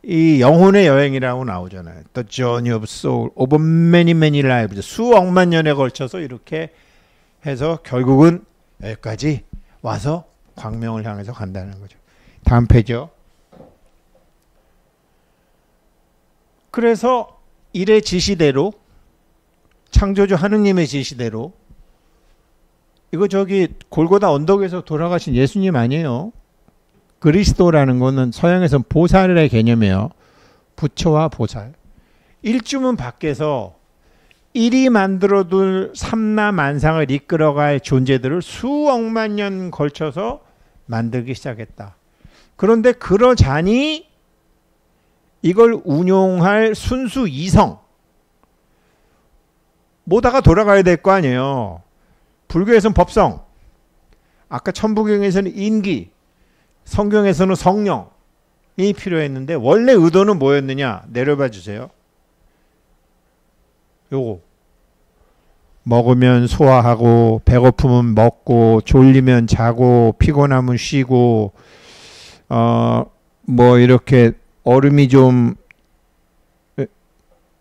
이 영혼의 여행이라고 나오잖아요. The Journey of Soul over many many lives. 수억만 년에 걸쳐서 이렇게 해서 결국은 여기까지 와서 광명을 향해서 간다는 거죠. 다음 페이지요. 그래서 일의 지시대로, 창조주 하느님의 지시대로, 이거 저기 골고다 언덕에서 돌아가신 예수님 아니에요. 그리스도라는 거는 서양에서는 보살의 개념이에요. 부처와 보살. 일주문 밖에서 일이 만들어둘 삼라만상을 이끌어갈 존재들을 수억만 년 걸쳐서 만들기 시작했다. 그런데 그러자니 이걸 운용할 순수 이성, 뭐다가 돌아가야 될 거 아니에요. 불교에서는 법성, 아까 천부경에서는 인기, 성경에서는 성령이 필요했는데 원래 의도는 뭐였느냐? 내려봐 주세요. 요거. 먹으면 소화하고, 배고프면 먹고, 졸리면 자고, 피곤하면 쉬고, 뭐 이렇게 얼음이 좀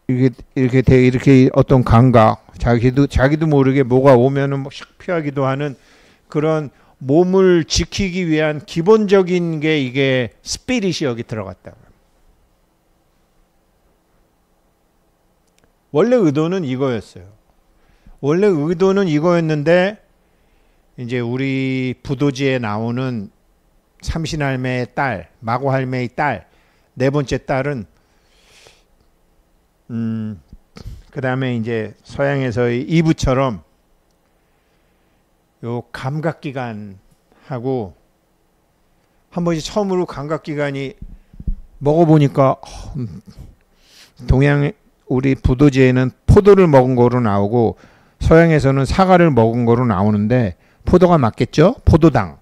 이렇게 어떤 감각, 자기도 모르게 뭐가 오면은 뭐 샥 피하기도 하는 그런 몸을 지키기 위한 기본적인 게 이게 스피릿이 여기 들어갔다고요. 원래 의도는 이거였어요. 원래 의도는 이거였는데 이제 우리 부도지에 나오는 삼신할매의 딸, 마고할매의 딸, 네 번째 딸은 그 다음에 이제 서양에서의 이브처럼 요 감각기관하고 한 번씩 처음으로 감각기관이 먹어보니까 동양 우리 부도지에는 포도를 먹은 거로 나오고 서양에서는 사과를 먹은 거로 나오는데 포도가 맞겠죠? 포도당.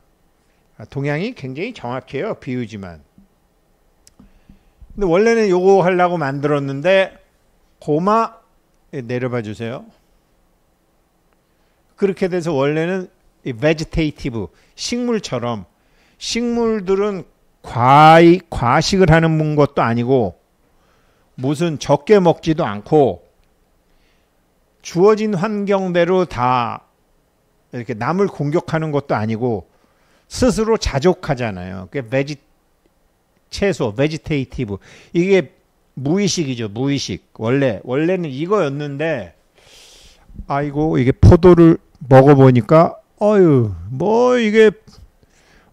동양이 굉장히 정확해요. 비유지만. 근데 원래는 요거 하려고 만들었는데 고마 내려봐 주세요. 그렇게 돼서 원래는 vegetative, 식물처럼, 식물들은 과식을 하는 것도 아니고 무슨 적게 먹지도 않고 주어진 환경대로 다 이렇게 남을 공격하는 것도 아니고 스스로 자족하잖아요. 그게 채소, vegetative. 이게 무의식이죠. 무의식. 원래는 이거였는데 아이고 이게 포도를 먹어보니까 뭐 이게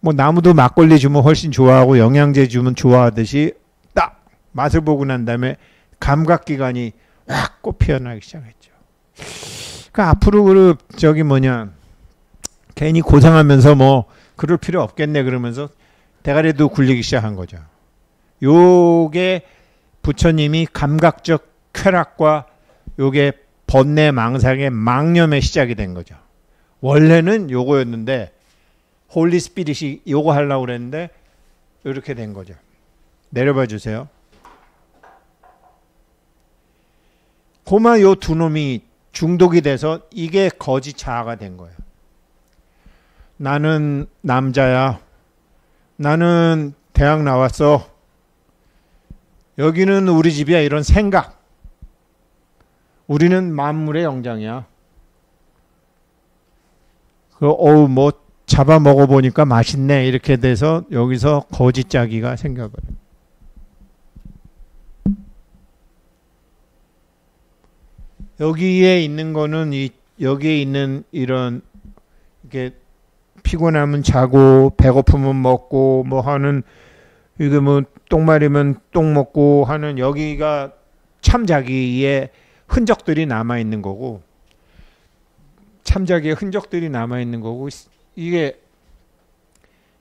뭐 나무도 막걸리 주면 훨씬 좋아하고 영양제 주면 좋아하듯이 딱 맛을 보고 난 다음에 감각기관이 확 꽃피어나기 시작했죠. 그러니까 앞으로 괜히 고생하면서 뭐 그럴 필요 없겠네 그러면서 대가리도 굴리기 시작한 거죠. 요게 부처님이 감각적 쾌락과 요게 번뇌 망상의 망념의 시작이 된 거죠. 원래는 요거였는데 홀리 스피릿이 요거 하려고 그랬는데 이렇게 된 거죠. 내려봐 주세요. 고마 요 두 놈이 중독이 돼서 이게 거짓 자아가 된 거예요. 나는 남자야. 나는 대학 나왔어. 여기는 우리 집이야. 이런 생각. 우리는 만물의 영장이야. 뭐 잡아 먹어보니까 맛있네. 이렇게 돼서 여기서 거짓짜기가 생겨버려요. 여기에 있는 거는 여기에 있는 이런 이렇게 피곤하면 자고 배고프면 먹고 뭐 하는 이게 뭐 똥 마리면 똥 먹고 하는 여기가 참자기의 흔적들이 남아 있는 거고 참자기의 흔적들이 남아 있는 거고 이게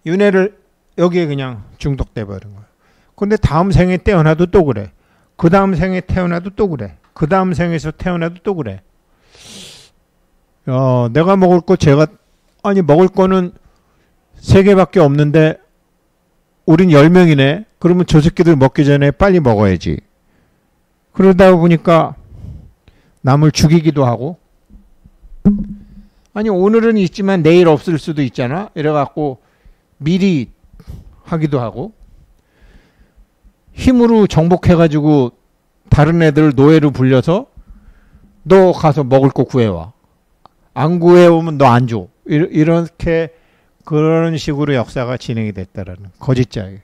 윤회를 여기에 그냥 중독돼 버린 거예요. 근데 다음 생에 태어나도 또 그래. 그 다음 생에 태어나도 또 그래. 그 다음 생에서 태어나도 또 그래. 내가 먹을 거 먹을 거는 3개밖에 없는데 우린 10명이네. 그러면 저 새끼들 먹기 전에 빨리 먹어야지. 그러다 보니까 남을 죽이기도 하고 아니 오늘은 있지만 내일 없을 수도 있잖아. 이래갖고 미리 하기도 하고 힘으로 정복해가지고 다른 애들 노예로 불려서 너 가서 먹을 거 구해와. 안 구해오면 너 안 줘. 이렇게 그런 식으로 역사가 진행이 됐다라는 거짓자예요.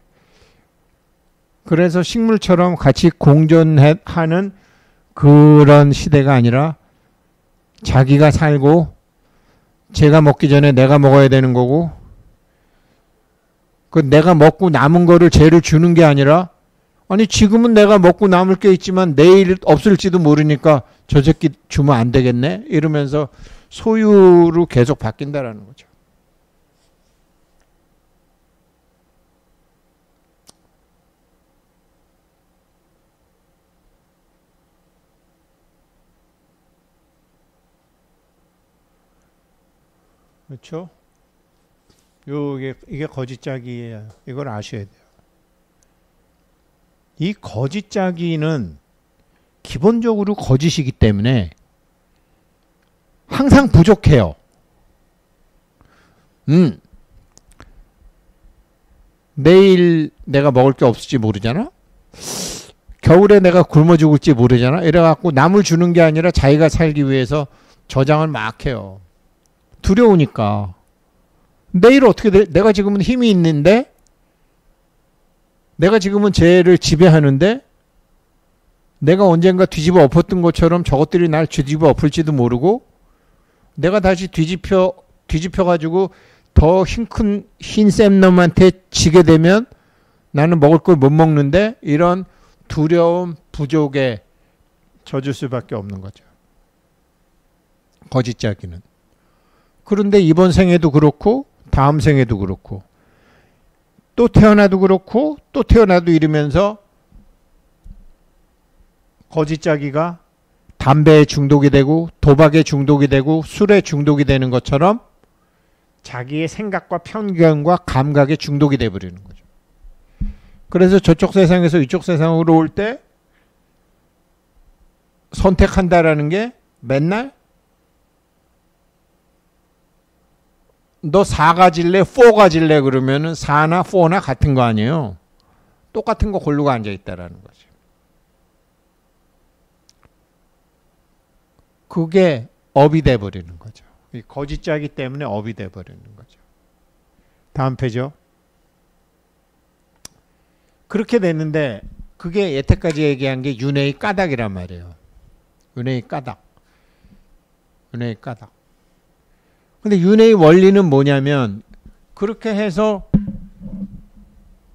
그래서 식물처럼 같이 공존하는 그런 시대가 아니라 자기가 살고 제가 먹기 전에 내가 먹어야 되는 거고 그 내가 먹고 남은 거를 쟤를 주는 게 아니라 아니 지금은 내가 먹고 남을 게 있지만 내일 없을지도 모르니까 저 새끼 주면 안 되겠네 이러면서 소유로 계속 바뀐다라는 거죠. 그렇죠? 이게 거짓짜기예요. 이걸 아셔야 돼요. 이 거짓짜기는 기본적으로 거짓이기 때문에 항상 부족해요. 내일 내가 먹을 게 없을지 모르잖아? 겨울에 내가 굶어 죽을지 모르잖아? 이래갖고 남을 주는 게 아니라 자기가 살기 위해서 저장을 막 해요. 두려우니까. 내일 어떻게 돼? 내가 지금은 힘이 있는데 내가 지금은 쟤를 지배하는데 내가 언젠가 뒤집어 엎었던 것처럼 저것들이 날 뒤집어 엎을지도 모르고 내가 다시 뒤집혀가지고 더 큰 흰샘 놈한테 지게 되면 나는 먹을 걸 못 먹는데 이런 두려움, 부족에 젖을 수밖에 없는 거죠. 거짓짜기는. 그런데 이번 생에도 그렇고 다음 생에도 그렇고 또 태어나도 그렇고 또 태어나도 이러면서 거짓짜기가 담배에 중독이 되고 도박에 중독이 되고 술에 중독이 되는 것처럼 자기의 생각과 편견과 감각에 중독이 돼버리는 거죠. 그래서 저쪽 세상에서 이쪽 세상으로 올 때 선택한다라는 게 맨날 너 4 가질래? 4 가질래? 그러면은 4나 4나 같은 거 아니에요. 똑같은 거 고르고 앉아있다라는 거죠. 그게 업이 돼버리는 거죠. 이 거짓짜기 때문에 업이 돼버리는 거죠. 다음 페이지요. 그렇게 됐는데 그게 여태까지 얘기한 게 윤회의 까닭이란 말이에요. 윤회의 까닭. 윤회의 까닭. 근데 윤회의 원리는 뭐냐면 그렇게 해서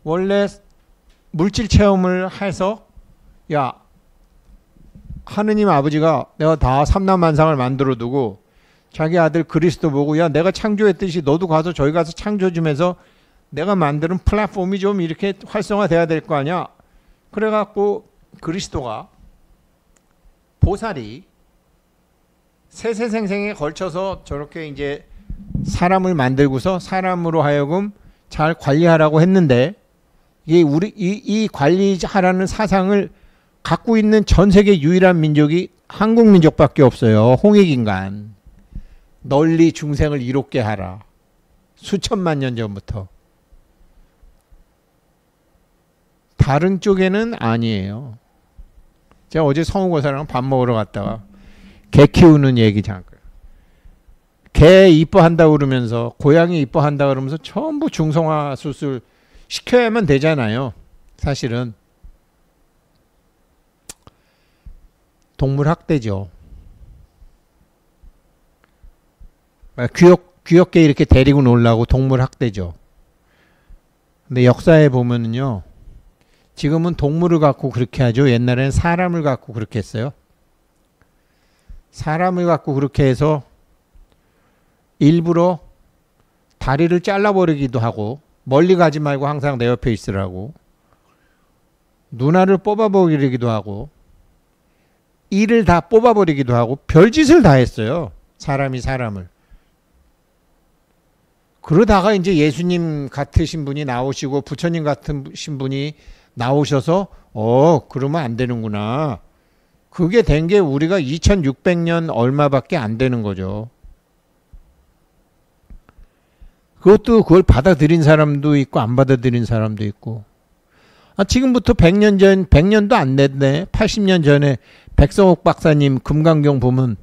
원래 물질 체험을 해서 야 하느님 아버지가 내가 다 삼라만상을 만들어 두고 자기 아들 그리스도 보고 야 내가 창조했듯이 너도 가서 저기 가서 창조 좀 해서 내가 만드는 플랫폼이 좀 이렇게 활성화돼야 될 거 아니야. 그래갖고 그리스도가 보살이 세세생생에 걸쳐서 저렇게 이제 사람을 만들고서 사람으로 하여금 잘 관리하라고 했는데 이게 이 관리하라는 사상을 갖고 있는 전 세계 유일한 민족이 한국 민족밖에 없어요. 홍익인간. 널리 중생을 이롭게 하라. 수천만 년 전부터. 다른 쪽에는 아니에요. 제가 어제 성우고사랑 밥 먹으러 갔다가 개 키우는 얘기 잠깐. 개 이뻐한다 그러면서 고양이 이뻐한다 그러면서 전부 중성화 수술 시켜야만 되잖아요. 사실은. 동물 학대죠. 귀엽게 이렇게 데리고 놀라고 동물 학대죠. 근데 역사에 보면은요. 지금은 동물을 갖고 그렇게 하죠. 옛날에는 사람을 갖고 그렇게 했어요. 사람을 갖고 그렇게 해서 일부러 다리를 잘라버리기도 하고 멀리 가지 말고 항상 내 옆에 있으라고 누나를 뽑아버리기도 하고 이를 다 뽑아버리기도 하고 별짓을 다 했어요. 사람이 사람을. 그러다가 이제 예수님 같으신 분이 나오시고 부처님 같으신 분이 나오셔서 그러면 안 되는구나. 그게 된 게 우리가 2600년 얼마밖에 안 되는 거죠. 그것도 그걸 받아들인 사람도 있고 안 받아들인 사람도 있고. 지금부터 100년 전, 100년도 안 됐네. 80년 전에 백성옥 박사님 금강경 보면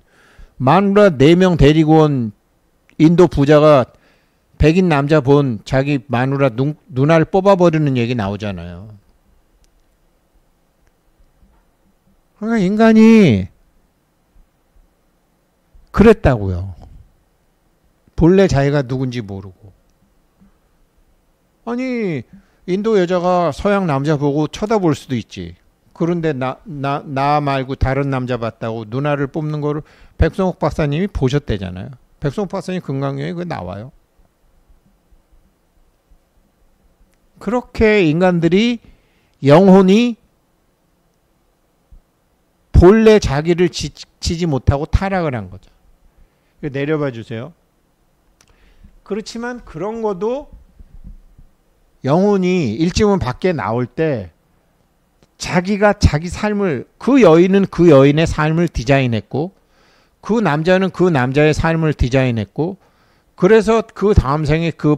마누라 4명 데리고 온 인도 부자가 백인 남자 본 자기 마누라 눈알 뽑아버리는 얘기 나오잖아요. 그러니까 인간이 그랬다고요. 본래 자기가 누군지 모르고. 아니 인도 여자가 서양 남자 보고 쳐다볼 수도 있지. 그런데 나 말고 다른 남자 봤다고 누나를 뽑는 거를 백성옥 박사님이 보셨대잖아요. 백성옥 박사님 금강경에 그거 나와요. 그렇게 인간들이 영혼이 본래 자기를 지지 못하고 타락을 한 거죠. 내려봐 주세요. 그렇지만 그런 것도 영혼이 일찍은 밖에 나올 때 자기가 자기 삶을, 그 여인은 그 여인의 삶을 디자인했고 그 남자는 그 남자의 삶을 디자인했고 그래서 그 다음 생에 그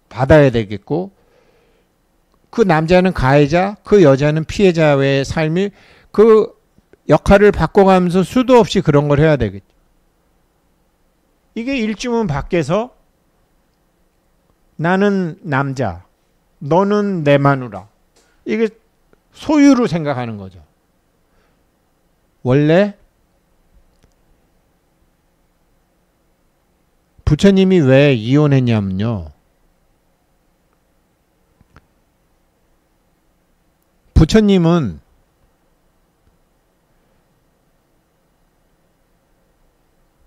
받아야 되겠고 그 남자는 가해자, 그 여자는 피해자의 삶이 그 역할을 바꿔가면서 수도 없이 그런 걸 해야 되겠죠. 이게 일주문 밖에서 나는 남자, 너는 내 마누라. 이게 소유로 생각하는 거죠. 원래 부처님이 왜 이혼했냐면요. 부처님은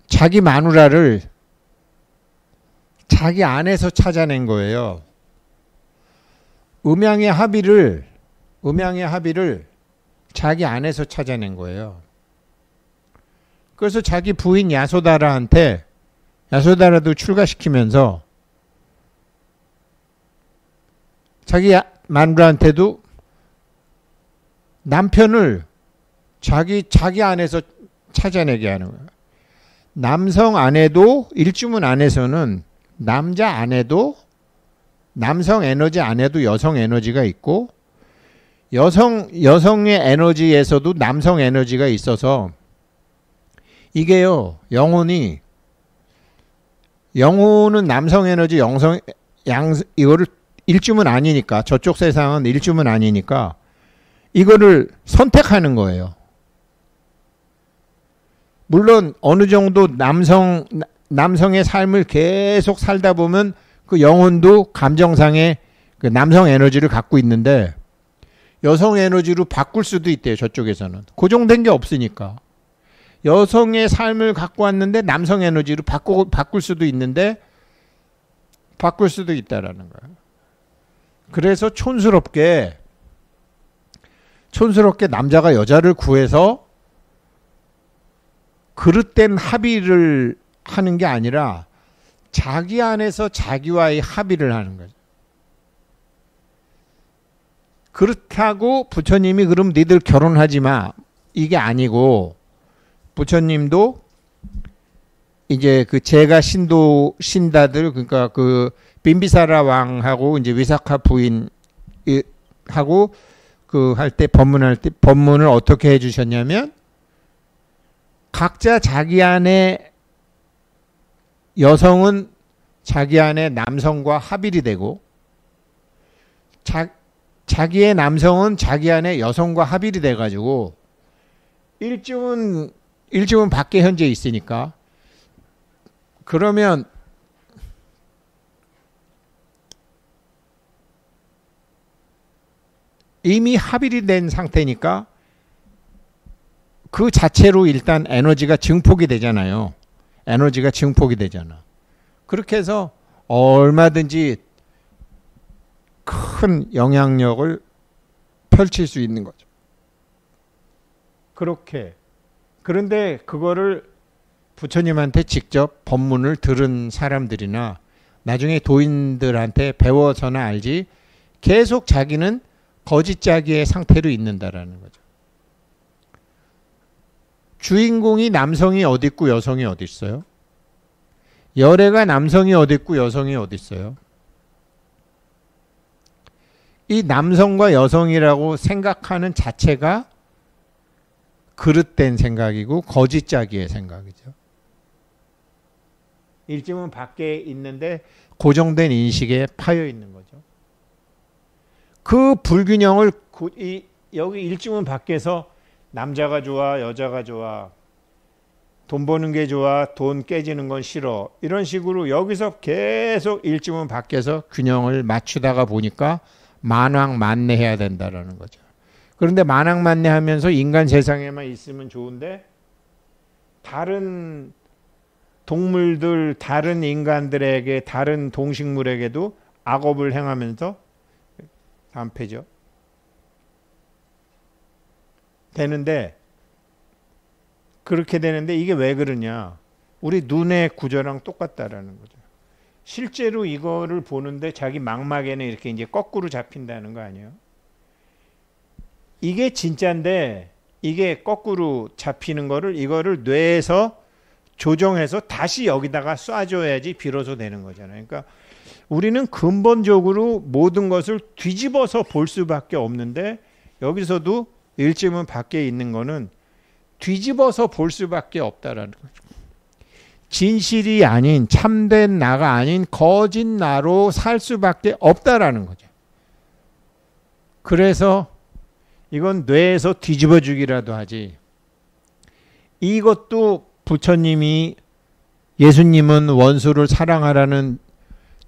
자기 마누라를 자기 안에서 찾아낸 거예요. 음양의 합의를 자기 안에서 찾아낸 거예요. 그래서 자기 부인 야소다라한테, 야소다라도 출가시키면서 자기 마누라한테도 남편을 자기 안에서 찾아내게 하는 거예요. 남성 안에도, 일주문 안에서는 남자 안에도 남성 에너지 안에도 여성 에너지가 있고 여성의 에너지에서도 남성 에너지가 있어서 이게요, 영혼은 남성 에너지, 이거를 일주문 아니니까, 저쪽 세상은 일주문 아니니까 이거를 선택하는 거예요. 물론 어느 정도 남성의 삶을 계속 살다 보면 그 영혼도 감정상의 그 남성 에너지를 갖고 있는데 여성 에너지로 바꿀 수도 있대요. 저쪽에서는 고정된 게 없으니까 여성의 삶을 갖고 왔는데 남성 에너지로 바꿀 수도 있는데 바꿀 수도 있다라는 거예요. 그래서 촌스럽게 남자가 여자를 구해서 그릇된 합의를 하는 게 아니라 자기 안에서 자기와의 합의를 하는 거죠. 그렇다고 부처님이 그럼 니들 결혼하지 마, 이게 아니고, 부처님도 이제 그 제가 신다들, 그러니까 그 빈비사라 왕하고 이제 위사카 부인하고 그 할 때 법문을 어떻게 해주셨냐면, 각자 자기 안에 여성은 자기 안에 남성과 합일이 되고 자기의 남성은 자기 안에 여성과 합일이 돼가지고 일주문 밖에 현재 있으니까 그러면 이미 합일이 된 상태니까 그 자체로 일단 에너지가 증폭이 되잖아요. 에너지가 증폭이 되잖아. 그렇게 해서 얼마든지 큰 영향력을 펼칠 수 있는 거죠. 그렇게. 그런데 그거를 부처님한테 직접 법문을 들은 사람들이나 나중에 도인들한테 배워서나 알지 계속 자기는 거짓자기의 상태로 있는다라는 거죠. 주인공이 남성이 어디 있고 여성이 어디 있어요? 열애가 남성이 어디 있고 여성이 어디 있어요? 이 남성과 여성이라고 생각하는 자체가 그릇된 생각이고 거짓짜기의 생각이죠. 일지문 밖에 있는데 고정된 인식에 파여 있는 거죠. 그 불균형을 여기 일지문 밖에서 남자가 좋아, 여자가 좋아, 돈 버는 게 좋아, 돈 깨지는 건 싫어, 이런 식으로 여기서 계속 일지문 밖에서 균형을 맞추다가 보니까 만왕만내해야 된다라는 거죠. 그런데 만왕만내하면서 인간 세상에만 있으면 좋은데 다른 동물들, 다른 인간들에게, 다른 동식물에게도 악업을 행하면서, 다음 페이지요. 되는데, 그렇게 되는데 이게 왜 그러냐? 우리 눈의 구조랑 똑같다라는 거죠. 실제로 이거를 보는데 자기 망막에는 이렇게 이제 거꾸로 잡힌다는 거 아니에요? 이게 진짜인데 이게 거꾸로 잡히는 거를 이거를 뇌에서 조정해서 다시 여기다가 쏴줘야지 비로소 되는 거잖아요. 그러니까 우리는 근본적으로 모든 것을 뒤집어서 볼 수밖에 없는데 여기서도 일지문 밖에 있는 거는 뒤집어서 볼 수밖에 없다라는 거죠. 진실이 아닌, 참된 나가 아닌 거짓 나로 살 수밖에 없다라는 거죠. 그래서 이건 뇌에서 뒤집어 주기라도 하지. 이것도 부처님이, 예수님은 원수를 사랑하라는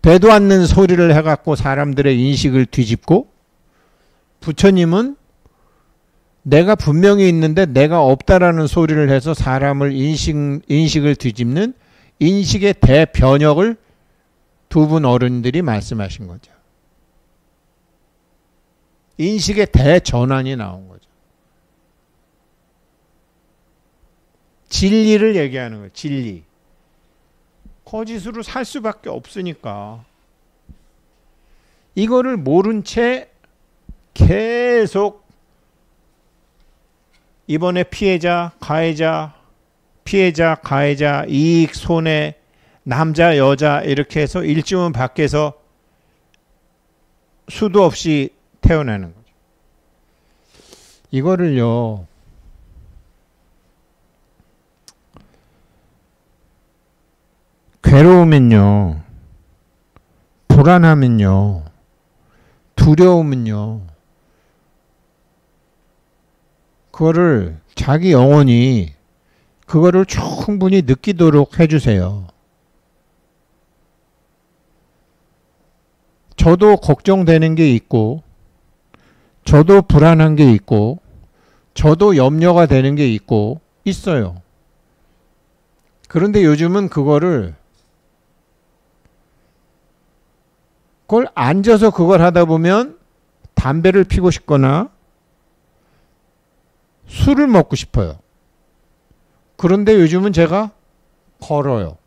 되도 않는 소리를 해갖고 사람들의 인식을 뒤집고, 부처님은 내가 분명히 있는데 내가 없다라는 소리를 해서 사람을 인식을 뒤집는 인식의 대변혁을 두 분 어른들이 말씀하신 거죠. 인식의 대전환이 나온 거죠. 진리를 얘기하는 거예요. 진리. 거짓으로 살 수밖에 없으니까. 이거를 모른 채 계속 이번에 피해자, 가해자, 피해자, 가해자, 이익, 손해, 남자, 여자 이렇게 해서 일지문 밖에서 수도 없이 태어나는 거죠. 이거를요, 괴로우면요, 불안하면요, 두려우면요, 그거를 자기 영혼이 그거를 충분히 느끼도록 해주세요. 저도 걱정되는 게 있고, 저도 불안한 게 있고, 저도 염려가 되는 게 있고, 있어요. 그런데 요즘은 그걸 앉아서 그걸 하다 보면 담배를 피고 싶거나 술을 먹고 싶어요. 그런데 요즘은 제가 걸어요.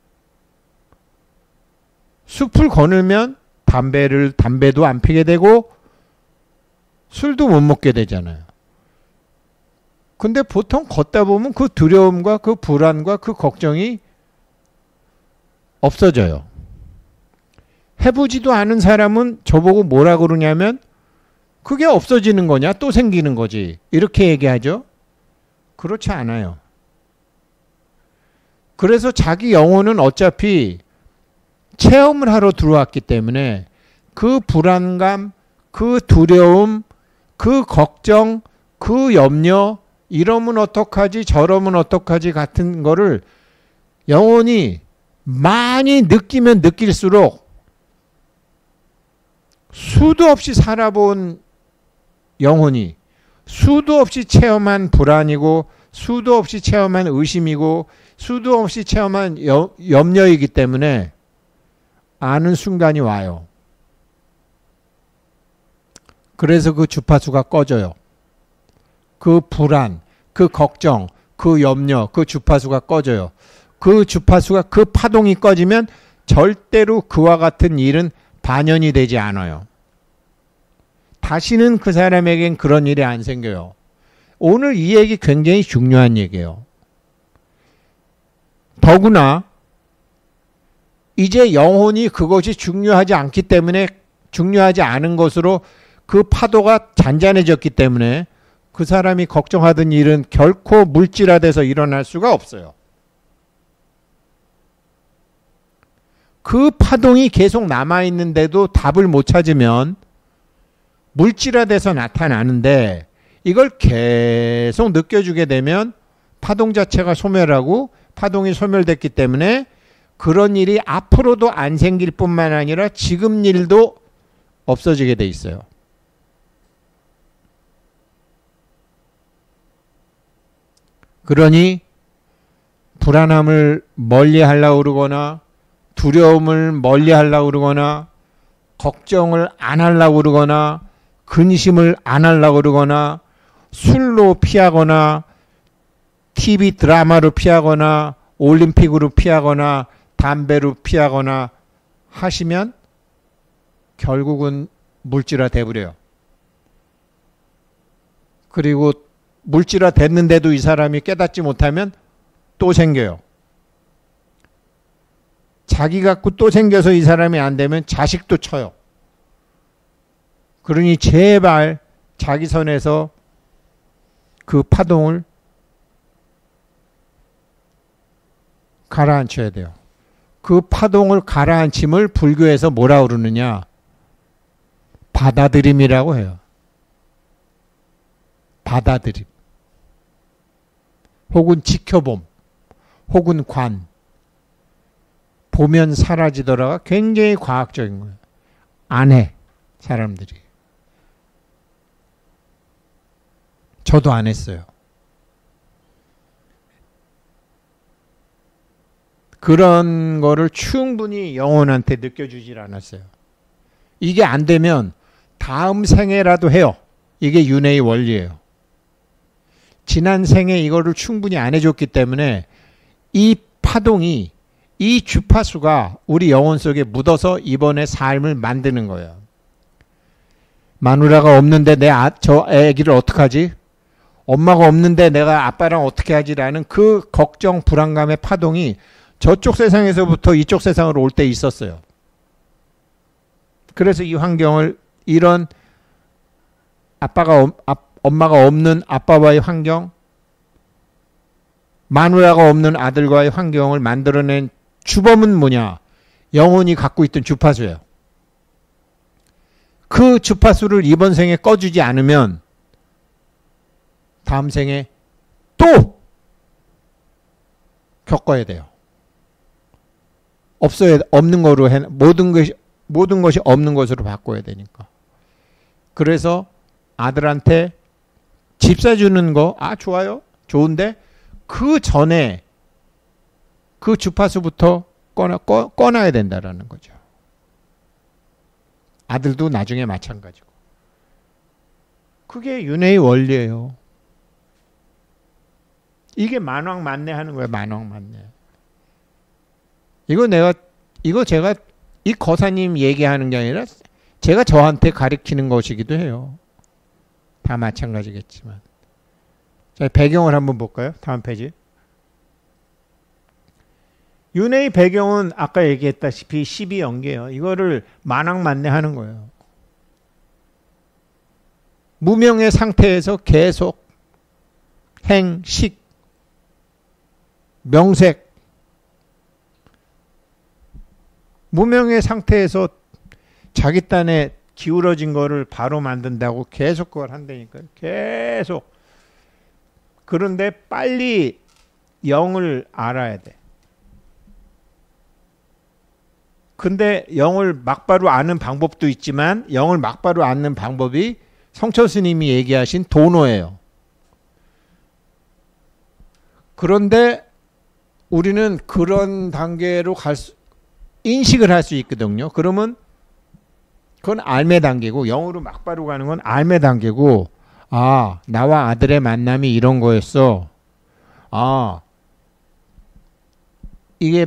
숲을 거닐면 담배도 안 피게 되고 술도 못 먹게 되잖아요. 근데 보통 걷다 보면 그 두려움과 그 불안과 그 걱정이 없어져요. 해보지도 않은 사람은 저보고 뭐라 그러냐면 그게 없어지는 거냐 또 생기는 거지 이렇게 얘기하죠. 그렇지 않아요. 그래서 자기 영혼은 어차피 체험을 하러 들어왔기 때문에 그 불안감, 그 두려움, 그 걱정, 그 염려, 이러면 어떡하지 저러면 어떡하지 같은 거를 영혼이 많이 느끼면 느낄수록 수도 없이 살아본 영혼이 수도 없이 체험한 불안이고 수도 없이 체험한 의심이고 수도 없이 체험한 염려이기 때문에 아는 순간이 와요. 그래서 그 주파수가 꺼져요. 그 불안, 그 걱정, 그 염려, 그 주파수가 꺼져요. 그 주파수가, 그 파동이 꺼지면 절대로 그와 같은 일은 반연이 되지 않아요. 다시는 그 사람에겐 그런 일이 안 생겨요. 오늘 이 얘기 굉장히 중요한 얘기예요. 더구나 이제 영혼이 그것이 중요하지 않기 때문에 중요하지 않은 것으로 그 파도가 잔잔해졌기 때문에 그 사람이 걱정하던 일은 결코 물질화돼서 일어날 수가 없어요. 그 파동이 계속 남아있는데도 답을 못 찾으면 물질화돼서 나타나는데 이걸 계속 느껴주게 되면 파동 자체가 소멸하고 파동이 소멸됐기 때문에 그런 일이 앞으로도 안 생길 뿐만 아니라 지금 일도 없어지게 돼 있어요. 그러니 불안함을 멀리 하려고 그러거나 두려움을 멀리 하려고 그러거나 걱정을 안 하려고 그러거나 근심을 안 하려고 그러거나 술로 피하거나 TV 드라마로 피하거나 올림픽으로 피하거나 담배로 피하거나 하시면 결국은 물질화 돼버려요. 그리고 물질화 됐는데도 이 사람이 깨닫지 못하면 또 생겨요. 자기 갖고 또 생겨서 이 사람이 안 되면 자식도 쳐요. 그러니 제발 자기 선에서 그 파동을 가라앉혀야 돼요. 그 파동을 가라앉힘을 불교에서 뭐라 그러느냐? 받아들임이라고 해요. 받아들임. 혹은 지켜봄. 혹은 관. 보면 사라지더라가 굉장히 과학적인 거예요. 안 해. 사람들이. 저도 안 했어요. 그런 거를 충분히 영혼한테 느껴주질 않았어요. 이게 안 되면 다음 생애라도 해요. 이게 윤회의 원리예요. 지난 생에 이거를 충분히 안 해줬기 때문에 이 파동이 이 주파수가 우리 영혼 속에 묻어서 이번에 삶을 만드는 거예요. 마누라가 없는데 저 애기를 어떡하지? 엄마가 없는데 내가 아빠랑 어떻게 하지라는 그 걱정 불안감의 파동이 저쪽 세상에서부터 이쪽 세상으로 올 때 있었어요. 그래서 이 환경을 이런 엄마가 없는 아빠와의 환경, 마누라가 없는 아들과의 환경을 만들어낸 주범은 뭐냐? 영혼이 갖고 있던 주파수예요. 그 주파수를 이번 생에 꺼주지 않으면 다음 생에 또 겪어야 돼요. 없는 거로 모든 것이 없는 것으로 바꿔야 되니까. 그래서 아들한테 집 사주는 거, 좋아요. 좋은데 그 전에 그 주파수부터 꺼놔야 된다라는 거죠. 아들도 나중에 마찬가지고. 그게 윤회의 원리예요. 이게 만왕만내 하는 거예요. 만왕만내. 이거 제가 이 거사님 얘기하는 게 아니라 제가 저한테 가르치는 것이기도 해요. 다 마찬가지겠지만. 자, 배경을 한번 볼까요? 다음 페이지. 윤회의 배경은 아까 얘기했다시피 12연계예요. 이거를 만왕만내 하는 거예요. 무명의 상태에서 계속 행, 식, 명색, 무명의 상태에서 자기 딴에 기울어진 거를 바로 만든다고 계속 그걸 한다니까요. 계속. 그런데 빨리 영을 알아야 돼. 근데 영을 막바로 아는 방법도 있지만 영을 막바로 아는 방법이 성철 스님이 얘기하신 도노예요. 그런데 우리는 그런 단계로 인식을 할 수 있거든요. 그러면 그건 알매 단계고, 영으로 막바로 가는 건 알매 단계고, 나와 아들의 만남이 이런 거였어. 이게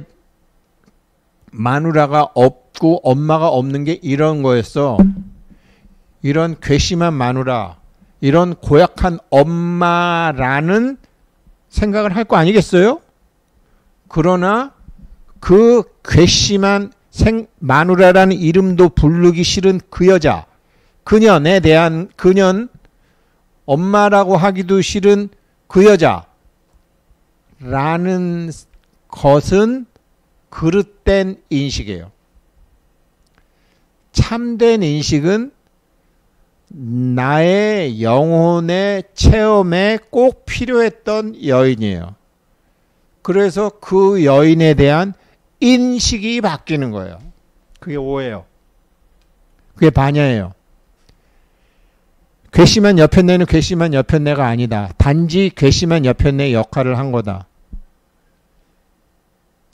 마누라가 없고 엄마가 없는 게 이런 거였어. 이런 괘씸한 마누라, 이런 고약한 엄마라는 생각을 할 거 아니겠어요? 그러나 그 괘씸한 마누라라는 이름도 부르기 싫은 그 여자, 그년에 대한 그년 엄마라고 하기도 싫은 그 여자라는 것은 그릇된 인식이에요. 참된 인식은 나의 영혼의 체험에 꼭 필요했던 여인이에요. 그래서 그 여인에 대한 인식이 바뀌는 거예요. 그게 오해예요. 그게 반야예요. 괘씸한 여편네는 괘씸한 여편네가 아니다. 단지 괘씸한 여편네의 역할을 한 거다.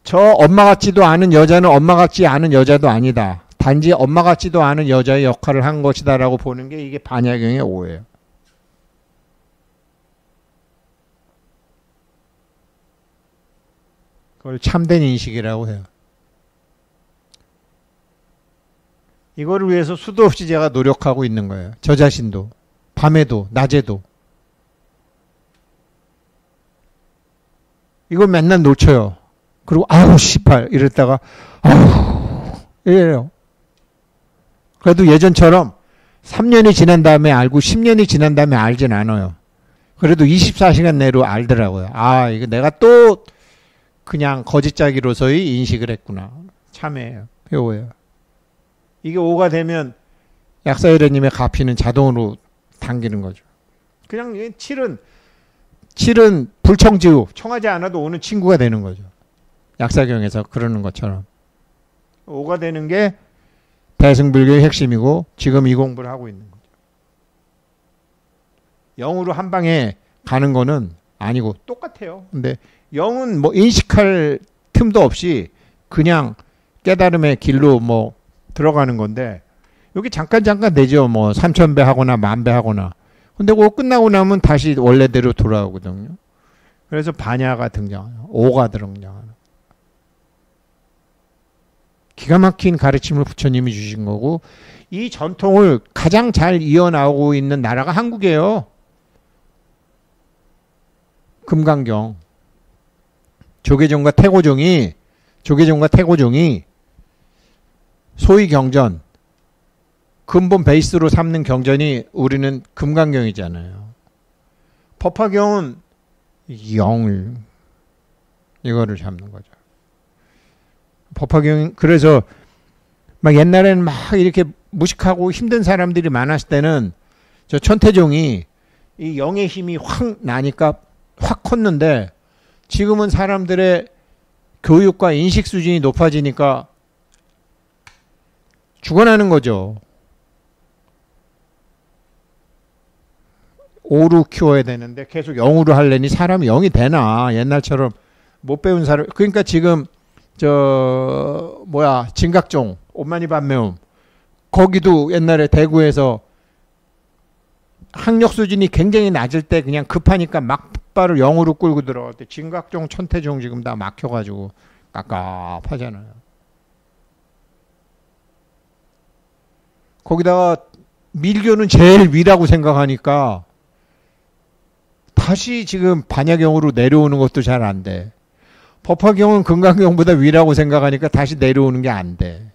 저 엄마 같지도 않은 여자는 엄마 같지 않은 여자도 아니다. 단지 엄마 같지도 않은 여자의 역할을 한 것이다 라고 보는 게 이게 반야경의 오해예요. 그걸 참된 인식이라고 해요. 이거를 위해서 수도 없이 제가 노력하고 있는 거예요. 저 자신도. 밤에도 낮에도. 이걸 맨날 놓쳐요. 그리고 아우 씨발 이랬다가 아우 이래요. 그래도 예전처럼 3년이 지난 다음에 알고 10년이 지난 다음에 알진 않아요. 그래도 24시간 내로 알더라고요. 아 이거 내가 또 그냥 거짓짜기로서의 인식을 했구나. 참해요. 배워요. 이게 5가 되면 약사의뢰님의 가피는 자동으로 당기는 거죠. 그냥 7은 불청지우 청하지 않아도 오는 친구가 되는 거죠. 약사경에서 그러는 것처럼 5가 되는 게 대승불교의 핵심이고 지금 이 공부를 하고 있는 거죠. 0으로 한 방에 가는 거는 아니고 똑같아요. 근데 0은 뭐 인식할 틈도 없이 그냥 깨달음의 길로 뭐 들어가는 건데 여기 잠깐 되죠. 뭐 3000배 하거나 10,000배 하거나. 근데 그거 끝나고 나면 다시 원래대로 돌아오거든요. 그래서 반야가 등장해요. 5가 등장하는. 기가 막힌 가르침을 부처님이 주신 거고 이 전통을 가장 잘 이어나오고 있는 나라가 한국이에요. 금강경. 조계종과 태고종이 소위 경전 근본 베이스로 삼는 경전이 우리는 금강경이잖아요. 법화경은 영을 이거를 잡는 거죠. 법화경 그래서 막 옛날에는 막 이렇게 무식하고 힘든 사람들이 많았을 때는 저 천태종이 이 영의 힘이 확 나니까 확 컸는데 지금은 사람들의 교육과 인식 수준이 높아지니까 죽어나는 거죠. 5로 키워야 되는데 계속 0으로 하려니 사람이 0이 되나. 옛날처럼 못 배운 사람. 그러니까 지금 진각종 옷만이 반매움 거기도 옛날에 대구에서 학력 수준이 굉장히 낮을 때 그냥 급하니까 막바를 0으로 끌고 들어갈 때 진각종 천태종 지금 다 막혀가지고 깝깝하잖아요. 거기다가 밀교는 제일 위라고 생각하니까 다시 지금 반야경으로 내려오는 것도 잘 안 돼. 법화경은 금강경보다 위라고 생각하니까 다시 내려오는 게 안 돼.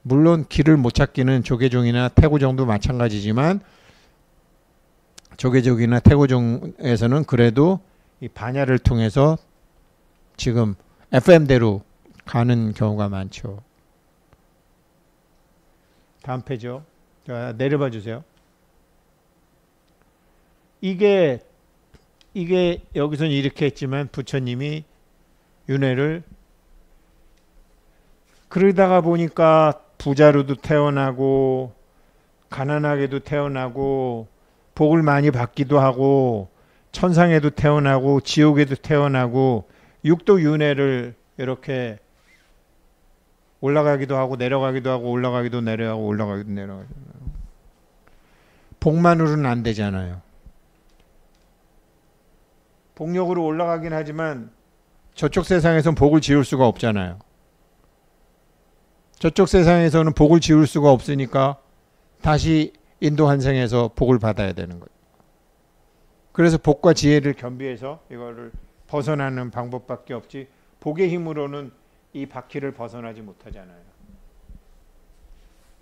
물론 길을 못 찾기는 조계종이나 태고종도 마찬가지지만 조계종이나 태고종에서는 그래도 이 반야를 통해서 지금 FM대로 가는 경우가 많죠. 다음 페이지요. 자, 내려봐 주세요. 이게 여기서는 이렇게 했지만 부처님이 윤회를 그러다가 보니까 부자로도 태어나고 가난하게도 태어나고 복을 많이 받기도 하고 천상에도 태어나고 지옥에도 태어나고 육도 윤회를 이렇게 올라가기도 하고 내려가기도 하고 올라가기도 내려가고 올라가기도 내려가기도 복만으로는 안 되잖아요. 복력으로 올라가긴 하지만 저쪽 세상에서는 복을 지을 수가 없잖아요. 저쪽 세상에서는 복을 지을 수가 없으니까 다시 인도 환생에서 복을 받아야 되는 거예요. 그래서 복과 지혜를 겸비해서 이거를 벗어나는 방법밖에 없지 복의 힘으로는 이 바퀴를 벗어나지 못하잖아요.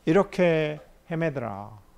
이렇게 헤매더라.